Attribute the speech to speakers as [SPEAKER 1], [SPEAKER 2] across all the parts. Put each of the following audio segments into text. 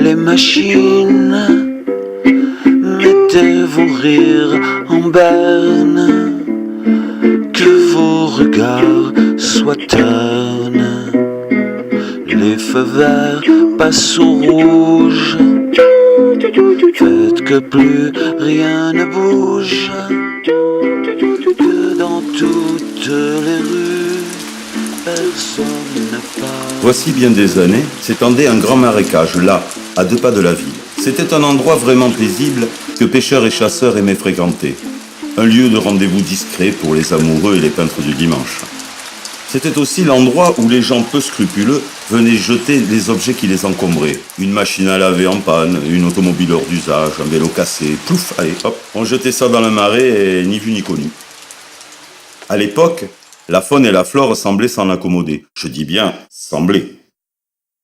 [SPEAKER 1] les machines. Mettez vos rires en berne, que vos regards soient ternes. Les feux verts passent au rouge. Faites que plus rien ne bouge, que dans toutes les rues, personne ne parle.
[SPEAKER 2] Voici bien des années, s'étendait un grand marécage, là, à 2 pas de la ville. C'était un endroit vraiment paisible que pêcheurs et chasseurs aimaient fréquenter. Un lieu de rendez-vous discret pour les amoureux et les peintres du dimanche. C'était aussi l'endroit où les gens peu scrupuleux venaient jeter les objets qui les encombraient. Une machine à laver en panne, une automobile hors d'usage, un vélo cassé, plouf, allez, hop, on jetait ça dans le marais et ni vu ni connu. À l'époque, la faune et la flore semblaient s'en accommoder. Je dis bien, semblaient.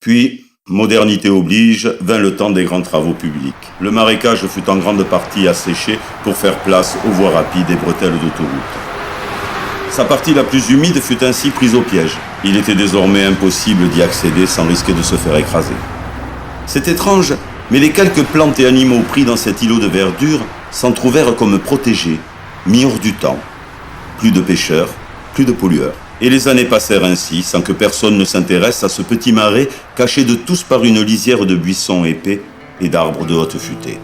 [SPEAKER 2] Puis, modernité oblige, vint le temps des grands travaux publics. Le marécage fut en grande partie asséché pour faire place aux voies rapides et bretelles d'autoroute. Sa partie la plus humide fut ainsi prise au piège. Il était désormais impossible d'y accéder sans risquer de se faire écraser. C'est étrange, mais les quelques plantes et animaux pris dans cet îlot de verdure s'en trouvèrent comme protégés, mis hors du temps. Plus de pêcheurs, plus de pollueurs. Et les années passèrent ainsi, sans que personne ne s'intéresse à ce petit marais caché de tous par une lisière de buissons épais et d'arbres de haute futée.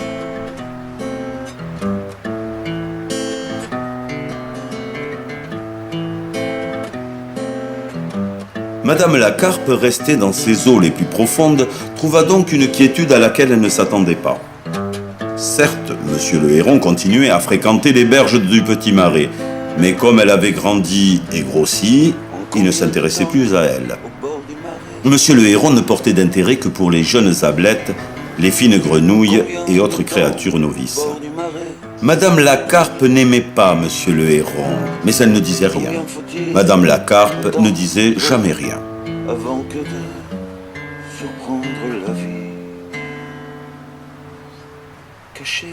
[SPEAKER 2] Madame la Carpe, restée dans ses eaux les plus profondes, trouva donc une quiétude à laquelle elle ne s'attendait pas. Certes, Monsieur le Héron continuait à fréquenter les berges du petit marais, mais comme elle avait grandi et grossi, il ne s'intéressait plus à elle. Monsieur le Héron ne portait d'intérêt que pour les jeunes ablettes, les fines grenouilles et autres créatures novices. Madame la Carpe n'aimait pas Monsieur le Héron, mais elle ne disait rien. Madame la Carpe ne disait jamais rien.
[SPEAKER 1] Avant que de surprendre la vie cachée.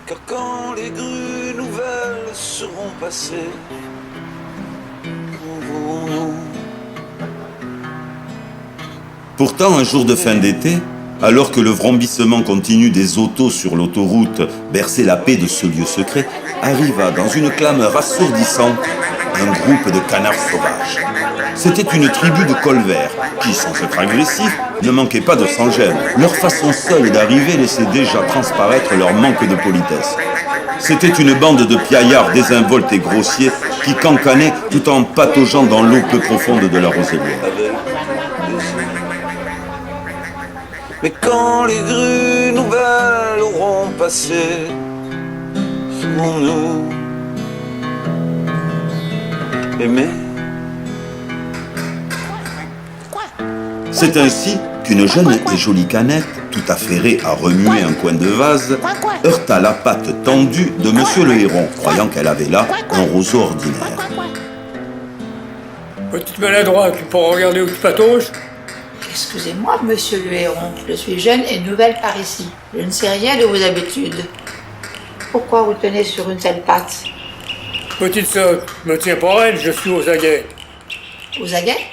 [SPEAKER 1] Car quand les grues nouvelles seront passées, nous.
[SPEAKER 2] Pourtant, un jour de fin d'été, alors que le vrombissement continu des autos sur l'autoroute berçait la paix de ce lieu secret, arriva dans une clameur assourdissante un groupe de canards sauvages. C'était une tribu de colverts qui, sans être agressifs, ne manquaient pas de sans-gêne. Leur façon seule d'arriver laissait déjà transparaître leur manque de politesse. C'était une bande de piaillards désinvoltes et grossiers qui cancanaient tout en pataugeant dans l'eau peu profonde de la roselière.
[SPEAKER 1] Mais quand les grues nouvelles auront passé, serons-nous aimés?
[SPEAKER 2] C'est ainsi qu'une jeune et jolie canette, tout affairée à remuer un coin de vase, heurta la patte tendue de Monsieur le Héron, croyant qu'elle avait là un roseau ordinaire.
[SPEAKER 3] Petite maladroite, tu pourras regarder où tu patauges?
[SPEAKER 4] Excusez-moi, monsieur le Héron, je suis jeune et nouvelle par ici. Je ne sais rien de vos habitudes. Pourquoi vous tenez sur une telle patte?
[SPEAKER 3] Petite sotte, me tiens pas elle, je suis aux aguets.
[SPEAKER 4] Aux aguets?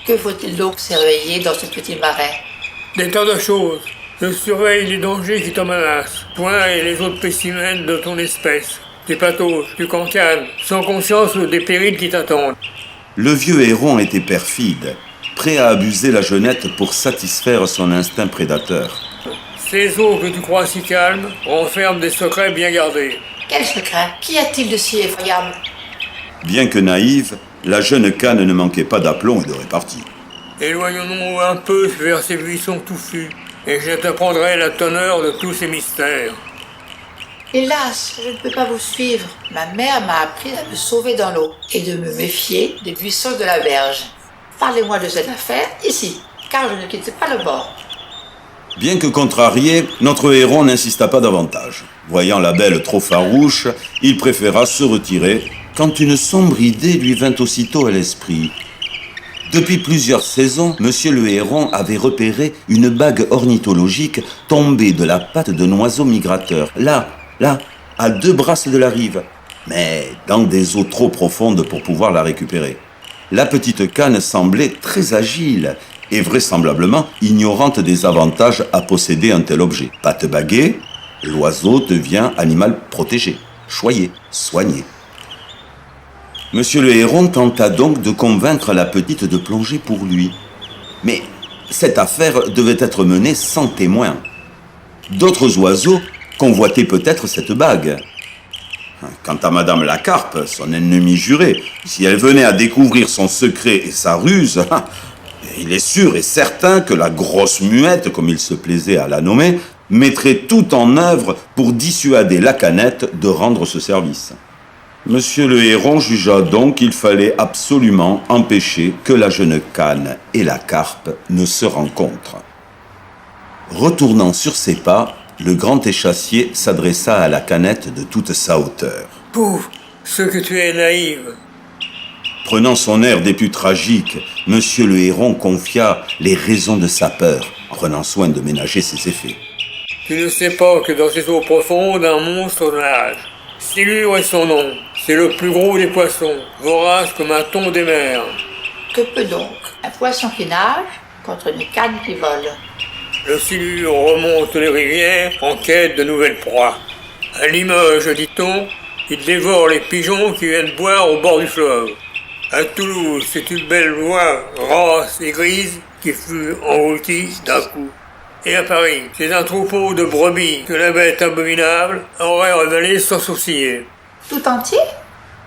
[SPEAKER 4] Que faut-il donc surveiller dans ce petit marais?
[SPEAKER 3] Des tas de choses. Je surveille les dangers qui te menacent. Toi et les autres spécimens de ton espèce. Tu patauges, tu cancanes, sans conscience des périls qui t'attendent.
[SPEAKER 2] Le vieux héron était perfide, prêt à abuser la jeunette pour satisfaire son instinct prédateur.
[SPEAKER 3] Ces eaux que tu crois si calmes renferment des secrets bien gardés.
[SPEAKER 4] Quel secret? Qu'y a-t-il de si effroyable?
[SPEAKER 2] Bien que naïve, la jeune canne ne manquait pas d'aplomb et de répartie.
[SPEAKER 3] Éloignons-nous un peu vers ces buissons touffus, et je t'apprendrai la teneur de tous ces mystères.
[SPEAKER 4] Hélas, je ne peux pas vous suivre. Ma mère m'a appris à me sauver dans l'eau et de me méfier des buissons de la berge. Parlez-moi de cette affaire ici, car je ne quitte pas le bord.
[SPEAKER 2] Bien que contrarié, notre héron n'insista pas davantage. Voyant la belle trop farouche, il préféra se retirer quand une sombre idée lui vint aussitôt à l'esprit. Depuis plusieurs saisons, Monsieur le Héron avait repéré une bague ornithologique tombée de la patte d'un oiseau migrateur. Là, à 2 brasses de la rive, mais dans des eaux trop profondes pour pouvoir la récupérer. La petite canne semblait très agile et vraisemblablement ignorante des avantages à posséder un tel objet. Pattes baguées, l'oiseau devient animal protégé, choyé, soigné. Monsieur le Héron tenta donc de convaincre la petite de plonger pour lui. Mais cette affaire devait être menée sans témoin. D'autres oiseaux convoitaient peut-être cette bague. Quant à Madame la Carpe, son ennemie jurée, si elle venait à découvrir son secret et sa ruse, il est sûr et certain que la grosse muette, comme il se plaisait à la nommer, mettrait tout en œuvre pour dissuader la canette de rendre ce service. Monsieur le Héron jugea donc qu'il fallait absolument empêcher que la jeune cane et la carpe ne se rencontrent. Retournant sur ses pas, le grand échassier s'adressa à la canette de toute sa hauteur.
[SPEAKER 3] « Pauvre, ce que tu es naïve !»
[SPEAKER 2] Prenant son air des plus tragiques, Monsieur le Héron confia les raisons de sa peur, en prenant soin de ménager ses effets.
[SPEAKER 3] « Tu ne sais pas que dans ces eaux profondes, un monstre nage. Silure est son nom. C'est le plus gros des poissons, vorace comme un thon des mers. »
[SPEAKER 4] Que peut donc un poisson qui nage contre une canne qui vole?
[SPEAKER 3] Le silure remonte les rivières en quête de nouvelles proies. À Limoges, dit-on, il dévore les pigeons qui viennent boire au bord du fleuve. À Toulouse, c'est une belle oie grasse et grise qui fut engloutie d'un coup. Et à Paris, c'est un troupeau de brebis que la bête abominable aurait avalé sans sourciller.
[SPEAKER 4] Tout entier?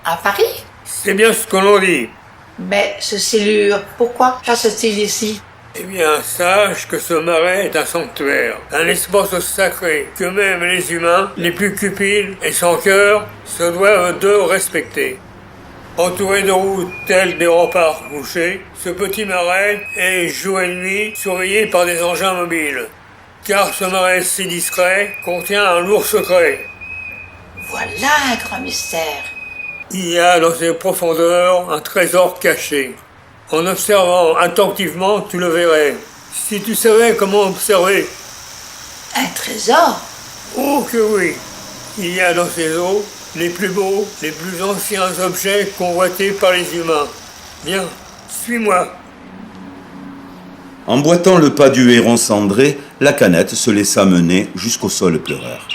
[SPEAKER 4] À Paris?
[SPEAKER 3] C'est bien ce qu'on en dit.
[SPEAKER 4] Mais ce silure, pourquoi chasse-t-il ici?
[SPEAKER 3] Eh bien, sache que ce marais est un sanctuaire, un espace sacré que même les humains, les plus cupides et sans cœur, se doivent de respecter. Entouré de routes telles des remparts couchés, ce petit marais est jour et nuit surveillé par des engins mobiles. Car ce marais si discret contient un lourd secret.
[SPEAKER 4] Voilà un grand mystère.
[SPEAKER 3] Il y a dans ses profondeurs un trésor caché. En observant attentivement, tu le verrais. Si tu savais comment observer.
[SPEAKER 4] Un trésor?
[SPEAKER 3] Oh que oui! Il y a dans ces eaux les plus beaux, les plus anciens objets convoités par les humains. Viens, suis-moi.
[SPEAKER 2] Emboîtant le pas du héron cendré, la canette se laissa mener jusqu'au sol pleureur.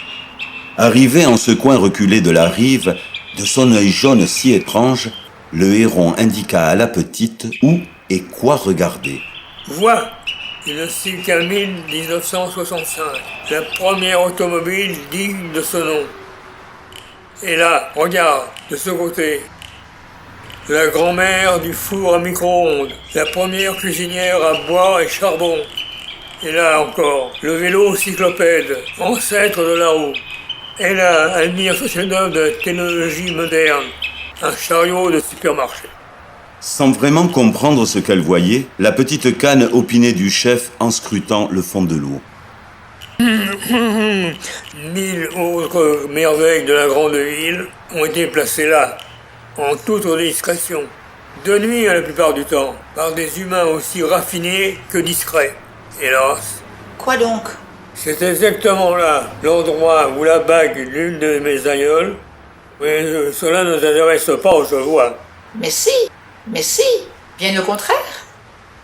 [SPEAKER 2] Arrivé en ce coin reculé de la rive, de son œil jaune si étrange, le héron indiqua à la petite où et quoi regarder.
[SPEAKER 3] Vois, une Silca 1965, la première automobile digne de ce nom. Et là, regarde, de ce côté, la grand-mère du four à micro-ondes, la première cuisinière à bois et charbon. Et là encore, le vélo cyclopède, ancêtre de la roue. Et là, admire ce chef-d'œuvre de technologie moderne, un chariot de supermarché.
[SPEAKER 2] Sans vraiment comprendre ce qu'elle voyait, la petite canne opinait du chef en scrutant le fond de l'eau.
[SPEAKER 3] 1000 autres merveilles de la grande ville ont été placées là, en toute discrétion. De nuit la plupart du temps, par des humains aussi raffinés que discrets. Hélas.
[SPEAKER 4] Quoi donc?
[SPEAKER 3] C'est exactement là, l'endroit où la bague d'une de mes aïeules. Mais cela ne t'intéresse pas, je vois.
[SPEAKER 4] Mais si, bien au contraire.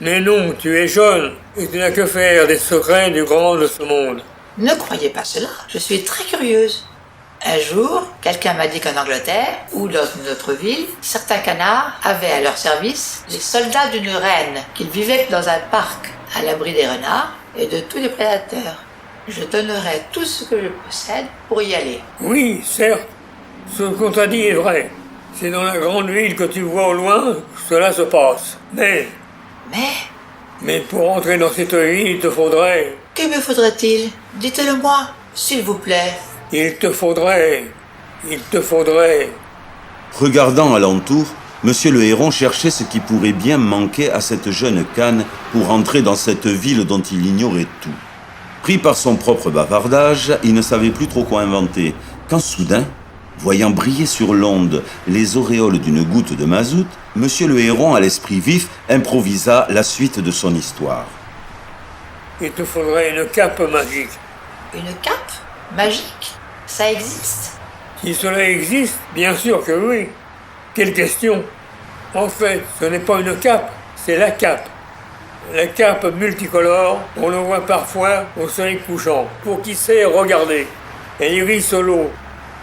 [SPEAKER 3] Mais non, tu es jeune, et tu n'as que faire des secrets du grand de ce monde.
[SPEAKER 4] Ne croyez pas cela, je suis très curieuse. Un jour, quelqu'un m'a dit qu'en Angleterre, ou dans une autre ville, certains canards avaient à leur service les soldats d'une reine, qu'ils vivaient dans un parc, à l'abri des renards et de tous les prédateurs. Je donnerais tout ce que je possède pour y aller.
[SPEAKER 3] Oui, certes, ce qu'on t'a dit est vrai. C'est dans la grande ville que tu vois au loin que cela se passe. Mais pour entrer dans cette ville, il te faudrait...
[SPEAKER 4] Que me faudrait-il? Dites-le moi, s'il vous plaît.
[SPEAKER 3] Il te faudrait...
[SPEAKER 2] Regardant alentour, Monsieur le Héron cherchait ce qui pourrait bien manquer à cette jeune canne pour entrer dans cette ville dont il ignorait tout. Pris par son propre bavardage, il ne savait plus trop quoi inventer, quand soudain, voyant briller sur l'onde les auréoles d'une goutte de mazout, Monsieur le Héron, à l'esprit vif, improvisa la suite de son histoire.
[SPEAKER 3] Il te faudrait une cape magique.
[SPEAKER 4] Une cape magique? Ça existe?
[SPEAKER 3] Si cela existe, bien sûr que oui. Quelle question? En fait, ce n'est pas une cape, c'est la cape. La carpe multicolore, on le voit parfois au soleil couchant, pour qui sait regarder. Elle irise l'eau.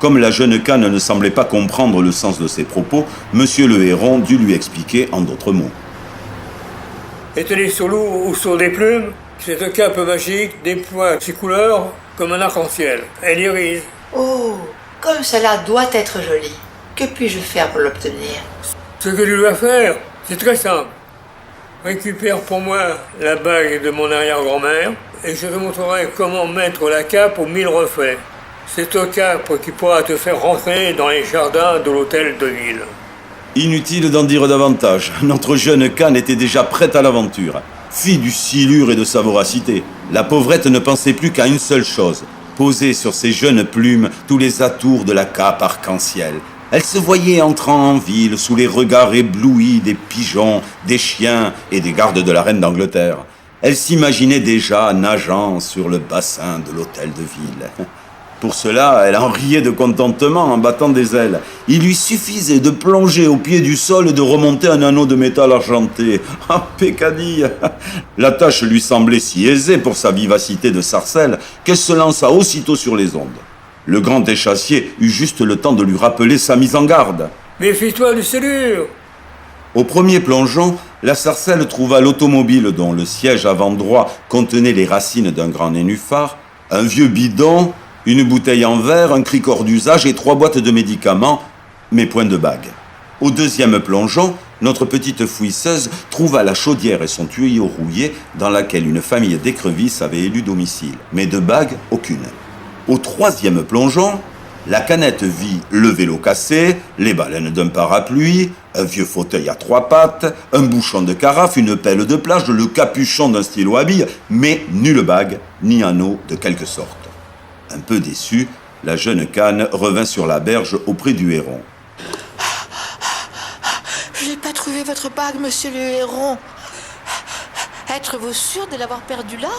[SPEAKER 2] Comme la jeune canne ne semblait pas comprendre le sens de ses propos, Monsieur le Héron dut lui expliquer en d'autres mots.
[SPEAKER 3] Étalée sur l'eau ou sur des plumes, cette cape magique déploie ses couleurs comme un arc-en-ciel. Elle irise.
[SPEAKER 4] Oh, comme cela doit être joli. Que puis-je faire pour l'obtenir?
[SPEAKER 3] Ce que tu dois faire, c'est très simple. Récupère pour moi la bague de mon arrière-grand-mère et je te montrerai comment mettre la cape aux 1000 reflets. C'est au cape qui pourra te faire rentrer dans les jardins de l'hôtel de ville.
[SPEAKER 2] Inutile d'en dire davantage, notre jeune canne était déjà prête à l'aventure. Fille du silure et de sa voracité, la pauvrette ne pensait plus qu'à une seule chose, poser sur ses jeunes plumes tous les atours de la cape arc-en-ciel. Elle se voyait entrant en ville sous les regards éblouis des pigeons, des chiens et des gardes de la reine d'Angleterre. Elle s'imaginait déjà nageant sur le bassin de l'hôtel de ville. Pour cela, elle en riait de contentement en battant des ailes. Il lui suffisait de plonger au pied du sol et de remonter un anneau de métal argenté. Ah, pécadille! La tâche lui semblait si aisée pour sa vivacité de sarcelle qu'elle se lança aussitôt sur les ondes. Le grand échassier eut juste le temps de lui rappeler sa mise en garde.
[SPEAKER 3] Méfie-toi du silure!
[SPEAKER 2] Au premier plongeon, la sarcelle trouva l'automobile dont le siège avant droit contenait les racines d'un grand nénuphar, un vieux bidon, une bouteille en verre, un cric-hors d'usage et 3 boîtes de médicaments, mais point de bague. Au deuxième plongeon, notre petite fouisseuse trouva la chaudière et son tuyau rouillé dans laquelle une famille d'écrevisses avait élu domicile, mais de bague, aucune. Au troisième plongeon, la canette vit le vélo cassé, les baleines d'un parapluie, un vieux fauteuil à 3 pattes, un bouchon de carafe, une pelle de plage, le capuchon d'un stylo à billes, mais nulle bague, ni anneau de quelque sorte. Un peu déçue, la jeune canne revint sur la berge auprès du héron.
[SPEAKER 4] Je n'ai pas trouvé votre bague, monsieur le héron. Êtes-vous sûr de l'avoir perdue là?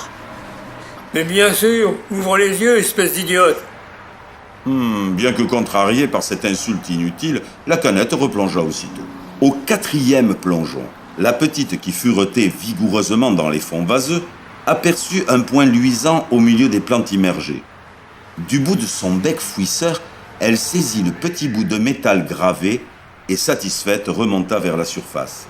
[SPEAKER 3] Mais bien sûr, ouvre les yeux, espèce d'idiote!
[SPEAKER 2] Bien que contrariée par cette insulte inutile, la canette replongea aussitôt. Au 4e plongeon, la petite qui furetait vigoureusement dans les fonds vaseux aperçut un point luisant au milieu des plantes immergées. Du bout de son bec fouisseur, elle saisit le petit bout de métal gravé et, satisfaite, remonta vers la surface.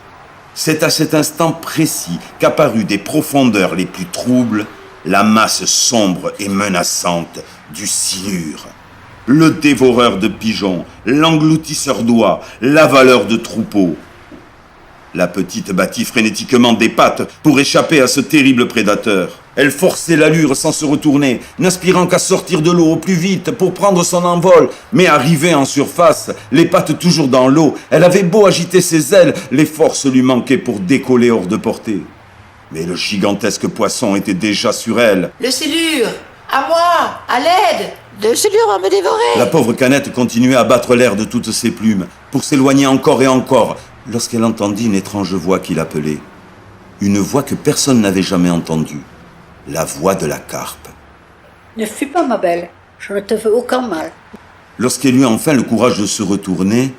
[SPEAKER 2] C'est à cet instant précis qu'apparut des profondeurs les plus troubles la masse sombre et menaçante du silure. Le dévoreur de pigeons, l'engloutisseur d'oies, l'avaleur de troupeaux. La petite battit frénétiquement des pattes pour échapper à ce terrible prédateur. Elle forçait l'allure sans se retourner, n'aspirant qu'à sortir de l'eau au plus vite pour prendre son envol. Mais arrivée en surface, les pattes toujours dans l'eau, elle avait beau agiter ses ailes, les forces lui manquaient pour décoller hors de portée. Mais le gigantesque poisson était déjà sur elle.
[SPEAKER 4] Le silure! À moi! À l'aide! Le silure va me dévorer!
[SPEAKER 2] La pauvre canette continuait à battre l'air de toutes ses plumes, pour s'éloigner encore et encore, lorsqu'elle entendit une étrange voix qui l'appelait. Une voix que personne n'avait jamais entendue. La voix de la carpe.
[SPEAKER 5] Ne fuis pas, ma belle, je ne te veux aucun mal.
[SPEAKER 2] Lorsqu'elle eut enfin le courage de se retourner,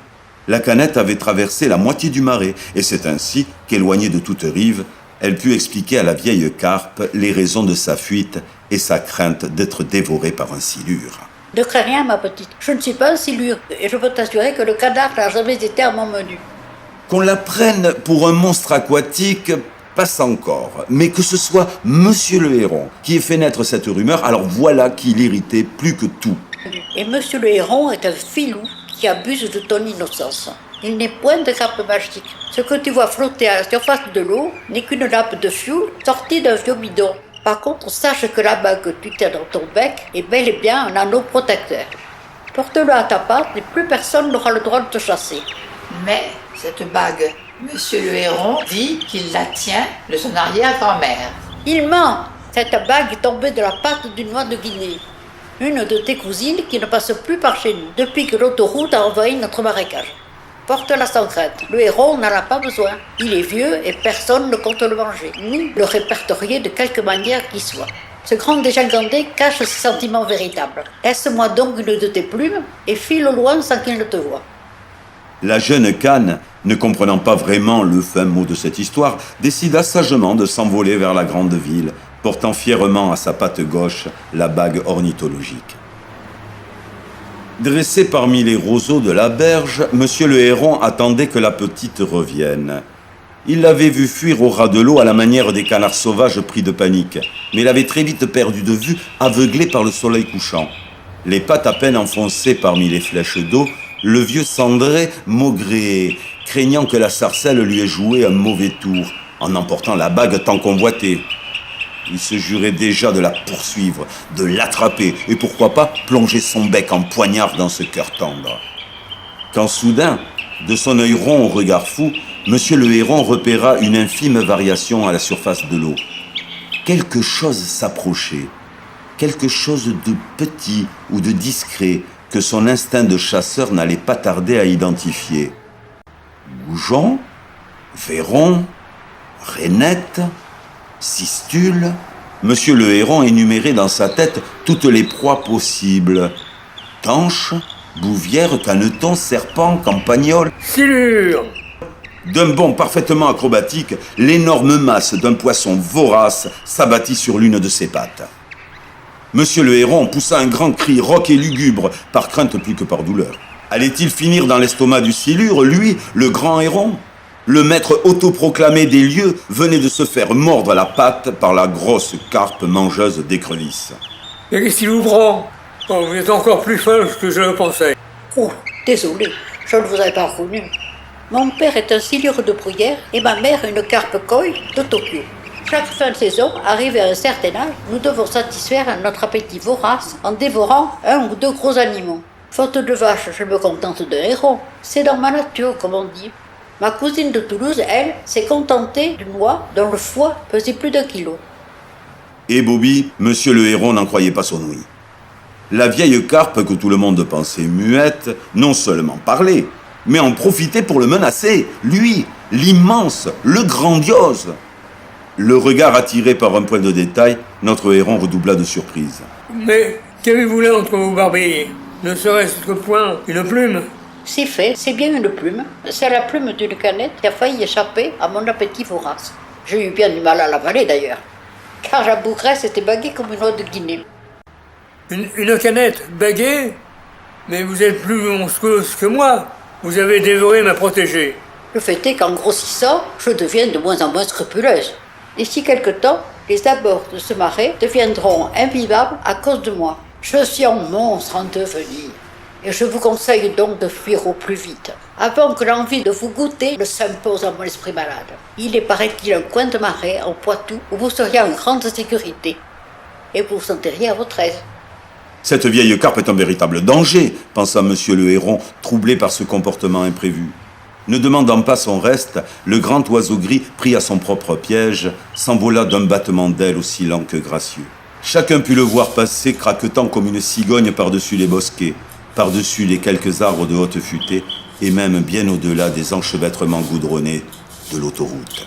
[SPEAKER 2] la canette avait traversé la moitié du marais, et c'est ainsi qu'éloignée de toute rive, elle put expliquer à la vieille carpe les raisons de sa fuite et sa crainte d'être dévorée par un silure.
[SPEAKER 5] Ne crains rien, ma petite, je ne suis pas un silure, et je peux t'assurer que le cadavre n'a jamais été à mon menu.
[SPEAKER 2] Qu'on la prenne pour un monstre aquatique passe encore, mais que ce soit Monsieur le Héron qui ait fait naître cette rumeur, alors voilà qui l'irritait plus que tout.
[SPEAKER 5] Et Monsieur le Héron est un filou qui abuse de ton innocence. Il n'est point de carpe magique. Ce que tu vois flotter à la surface de l'eau n'est qu'une lampe de fioul sortie d'un vieux bidon. Par contre, sache que la bague que tu tiens dans ton bec est bel et bien un anneau protecteur. Porte-le à ta patte et plus personne n'aura le droit de te chasser.
[SPEAKER 4] Mais cette bague, monsieur le héron dit qu'il la tient de son arrière-grand-mère.
[SPEAKER 5] Il ment! Cette bague est tombée de la patte d'une noix de Guinée. Une de tes cousines qui ne passe plus par chez nous depuis que l'autoroute a envahi notre marécage. Porte-la sans crainte. Le héron n'en a pas besoin. Il est vieux et personne ne compte le manger, ni le répertorier de quelque manière qu'il soit. Ce grand dégingandé cache ses sentiments véritables. Laisse-moi donc une de tes plumes et file au loin sans qu'il ne te voie.
[SPEAKER 2] La jeune Canne, ne comprenant pas vraiment le fin mot de cette histoire, décida sagement de s'envoler vers la grande ville, portant fièrement à sa patte gauche la bague ornithologique. Dressé parmi les roseaux de la berge, Monsieur le Héron attendait que la petite revienne. Il l'avait vue fuir au ras de l'eau à la manière des canards sauvages pris de panique, mais l'avait très vite perdue de vue, aveuglé par le soleil couchant. Les pattes à peine enfoncées parmi les flèches d'eau, le vieux Cendré maugréait, craignant que la sarcelle lui ait joué un mauvais tour, en emportant la bague tant convoitée. Il se jurait déjà de la poursuivre, de l'attraper, et pourquoi pas plonger son bec en poignard dans ce cœur tendre. Quand soudain, de son œil rond au regard fou, Monsieur le Héron repéra une infime variation à la surface de l'eau. Quelque chose s'approchait, quelque chose de petit ou de discret que son instinct de chasseur n'allait pas tarder à identifier. Goujon, Véron, Rainette, Cistule. Monsieur le Héron énumérait dans sa tête toutes les proies possibles. Tanche, bouvière, caneton, serpent, campagnol.
[SPEAKER 3] Silure!
[SPEAKER 2] D'un bond parfaitement acrobatique, l'énorme masse d'un poisson vorace s'abattit sur l'une de ses pattes. Monsieur le Héron poussa un grand cri rauque et lugubre, par crainte plus que par douleur. Allait-il finir dans l'estomac du Silure, lui, le grand héron? Le maître autoproclamé des lieux venait de se faire mordre la patte par la grosse carpe mangeuse d'écrevisses.
[SPEAKER 3] Mais qu'est-ce qui vous prend? Oh, vous êtes encore plus folle que je le pensais.
[SPEAKER 5] Oh, désolé, je ne vous avais pas reconnu. Mon père est un silure de bruyère et ma mère une carpe koi de Tokyo. Chaque fin de saison, arrivé à un certain âge, nous devons satisfaire à notre appétit vorace en dévorant un ou deux gros animaux. Faute de vache, je me contente d'un héron. C'est dans ma nature, comme on dit. Ma cousine de Toulouse, elle, s'est contentée d'une oie dont le foie pesait plus d'1 kilo.
[SPEAKER 2] Et Bobby, Monsieur le Héron n'en croyait pas son ouïe. La vieille carpe que tout le monde pensait muette, non seulement parlait, mais en profitait pour le menacer, lui, l'immense, le grandiose. Le regard attiré par un point de détail, notre héron redoubla de surprise.
[SPEAKER 3] Mais qu'avez-vous là entre vos barbilles? Ne serait-ce que point une plume?
[SPEAKER 5] C'est fait, c'est bien une plume. C'est la plume d'une canette qui a failli échapper à mon appétit vorace. J'ai eu bien du mal à l'avaler d'ailleurs, car la bougresse était baguée comme une oie de Guinée.
[SPEAKER 3] Une canette baguée? Mais vous êtes plus monstrueuse que moi. Vous avez dévoré ma protégée.
[SPEAKER 5] Le fait est qu'en grossissant, je deviens de moins en moins scrupuleuse. D'ici quelque temps, les abords de ce marais deviendront invivables à cause de moi. Je suis un monstre en devenir. Et je vous conseille donc de fuir au plus vite, avant que l'envie de vous goûter ne s'impose à mon esprit malade. Il est paraît-il un coin de marais en Poitou où vous seriez en grande sécurité. Et vous vous sentiriez à votre aise.
[SPEAKER 2] Cette vieille carpe est un véritable danger, pensa Monsieur le Héron, troublé par ce comportement imprévu. Ne demandant pas son reste, le grand oiseau gris, pris à son propre piège, s'envola d'un battement d'aile aussi lent que gracieux. Chacun put le voir passer, craquetant comme une cigogne par-dessus les bosquets, par-dessus les quelques arbres de haute futée, et même bien au-delà des enchevêtrements goudronnés de l'autoroute.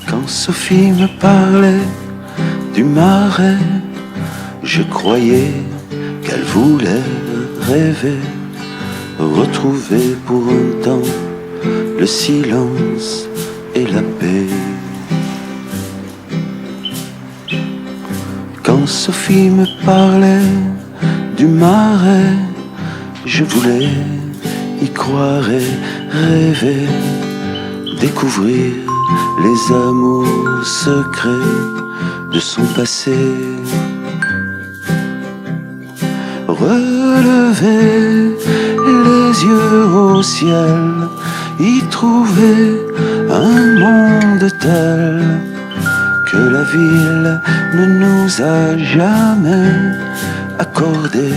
[SPEAKER 1] Quand Sophie me parlait du marais, je croyais qu'elle voulait rêver, retrouver pour un temps le silence et la paix. Quand Sophie me parlait du marais, je voulais y croire et rêver, découvrir les amours secrets de son passé. Relever les yeux au ciel, y trouver un monde tel que la ville ne nous a jamais accordé.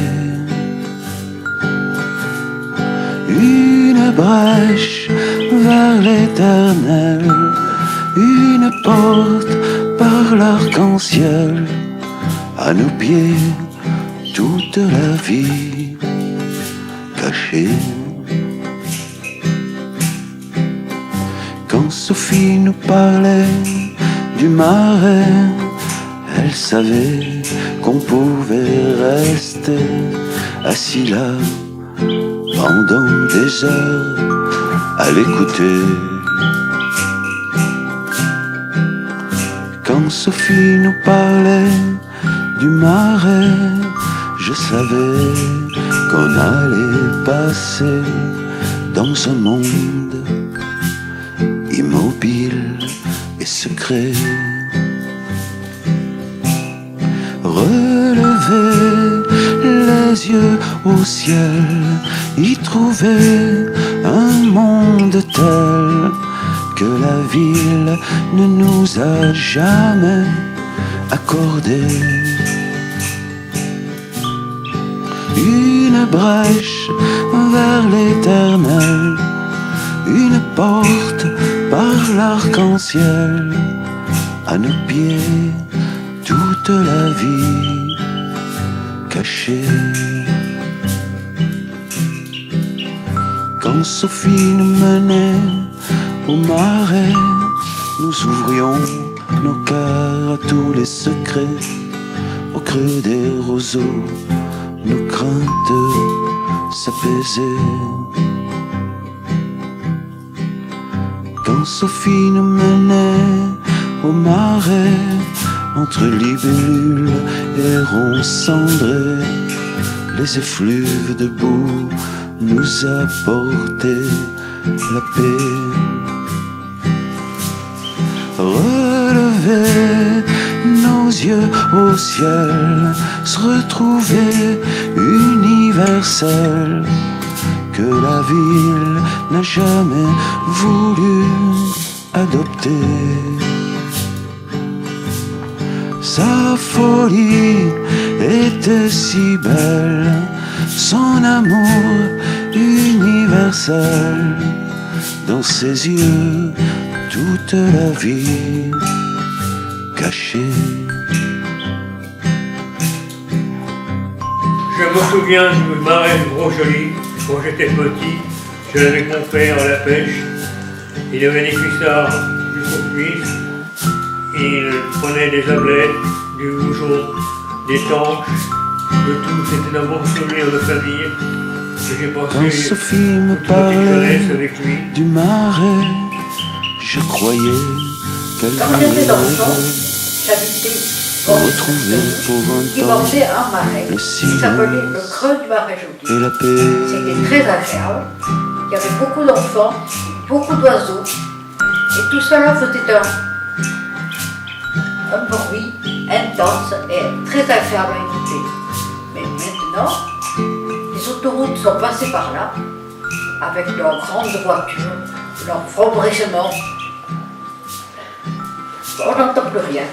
[SPEAKER 1] Une brèche vers l'éternel, une porte par l'arc-en-ciel, à nos pieds toute la vie cachée. Quand Sophie nous parlait du marais, elle Elle savait qu'on pouvait rester assis là pendant des heures à l'écouter. Quand Sophie nous parlait du marais, je savais qu'on allait passer dans un monde immobile et secret. Relever les yeux au ciel, y trouver un monde tel que la ville ne nous a jamais accordé. Une brèche vers l'éternel, une porte par l'arc-en-ciel, à nos pieds toute la vie cachée. Quand Sophie nous menait au marais, nous ouvrions nos cœurs à tous les secrets. Au creux des roseaux, nos craintes s'apaisaient. Quand Sophie nous menait au marais, entre libellules et ronds cendrés, les effluves de boue nous apportaient la paix. Relever nos yeux au ciel, se retrouver universel, que la ville n'a jamais voulu adopter. Sa folie était si belle, son amour universel, dans ses yeux toute la vie cachée.
[SPEAKER 3] Je me souviens du marais de Gros-Joli, quand j'étais petit, j'allais avec mon père à la pêche. Il avait des cuissards jusqu'aux cuisses, il prenait des ablettes, du bouchon, des tanches, de tout. C'était un bon souvenir de famille que j'ai
[SPEAKER 1] Quand
[SPEAKER 3] passé
[SPEAKER 1] Sophie me
[SPEAKER 3] toute ma petite
[SPEAKER 1] parlait
[SPEAKER 3] jeunesse avec lui.
[SPEAKER 1] du marais, je croyais qu'elle
[SPEAKER 5] Quand j'étais enfant,
[SPEAKER 1] voulait
[SPEAKER 5] j'habitais
[SPEAKER 1] retrouver pour un
[SPEAKER 5] qui
[SPEAKER 1] temps
[SPEAKER 5] bordait un marais
[SPEAKER 1] le
[SPEAKER 5] qui s'appelait le
[SPEAKER 1] silence
[SPEAKER 5] creux du marais
[SPEAKER 1] et
[SPEAKER 5] Joli.
[SPEAKER 1] la paix.
[SPEAKER 5] C'était très agréable, il y avait beaucoup d'enfants, beaucoup d'oiseaux, et tout cela faisait un bruit intense et très agréable à écouter. Mais maintenant, les autoroutes sont passées par là, avec leurs grandes voitures, leurs fronts brissements. On n'entend plus rien.